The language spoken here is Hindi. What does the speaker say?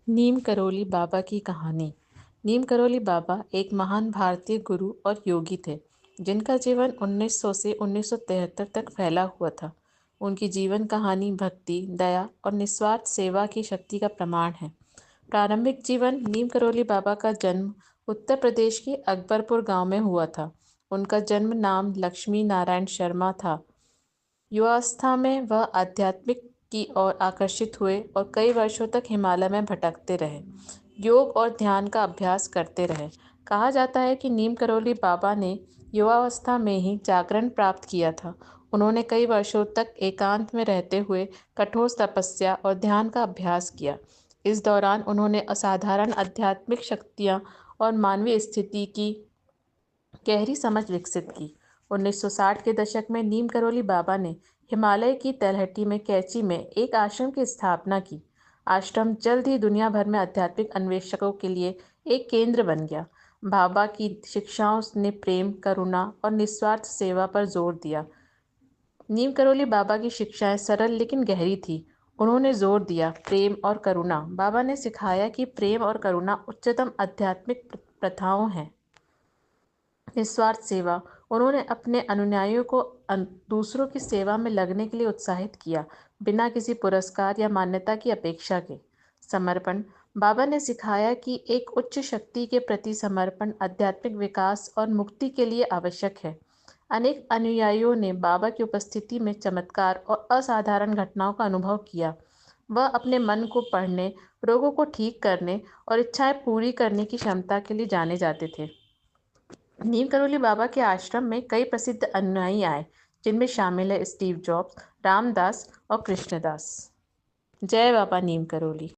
नीम करोली बाबा की कहानी। नीम करोली बाबा एक महान भारतीय गुरु और योगी थे जिनका जीवन 1900 से 1973 तक फैला हुआ था। उनकी जीवन कहानी भक्ति, दया और निस्वार्थ सेवा की शक्ति का प्रमाण है। प्रारंभिक जीवन। नीम करोली बाबा का जन्म उत्तर प्रदेश के अकबरपुर गांव में हुआ था। उनका जन्म नाम लक्ष्मी नारायण शर्मा था। युवावस्था में वह आध्यात्मिक की ओर आकर्षित हुए और कई वर्षों तक हिमालय में भटकते रहे। योग और ध्यान का अभ्यास करते रहे। कहा जाता है कि नीम करोली बाबा ने युवावस्था में ही जागरण प्राप्त किया था। उन्होंने कई वर्षों तक एकांत में रहते हुए कठोर तपस्या और ध्यान का अभ्यास किया। इस दौरान उन्होंने असाधारण आध्यात्मिक शक्तियाँ और मानवीय स्थिति की गहरी समझ विकसित की। 1960 के दशक में नीम करोली बाबा ने हिमालय की तलहटी में कैची में एक आश्रम की स्थापना की। आश्रम जल्द ही दुनिया भर में आध्यात्मिक अन्वेषकों के लिए एक केंद्र बन गया। बाबा की शिक्षाओं ने प्रेम, करुणा और निस्वार्थ सेवा पर जोर दिया। नीम करोली बाबा की शिक्षाएं सरल लेकिन गहरी थी। उन्होंने जोर दिया प्रेम और करुणा। बाबा ने सिखाया कि प्रेम और करुणा उच्चतम आध्यात्मिक प्रथाओं हैं। निस्वार्थ सेवा। उन्होंने अपने अनुयायियों को दूसरों की सेवा में लगने के लिए उत्साहित किया, बिना किसी पुरस्कार या मान्यता की अपेक्षा के। समर्पण। बाबा ने सिखाया कि एक उच्च शक्ति के प्रति समर्पण आध्यात्मिक विकास और मुक्ति के लिए आवश्यक है। अनेक अनुयायियों ने बाबा की उपस्थिति में चमत्कार और असाधारण घटनाओं का अनुभव किया। वह अपने मन को पढ़ने, रोगों को ठीक करने और इच्छाएं पूरी करने की क्षमता के लिए जाने जाते थे। नीम करोली बाबा के आश्रम में कई प्रसिद्ध अनुयायी आए, जिनमें शामिल है स्टीव जॉब्स, रामदास और कृष्णदास। जय बाबा नीम करोली।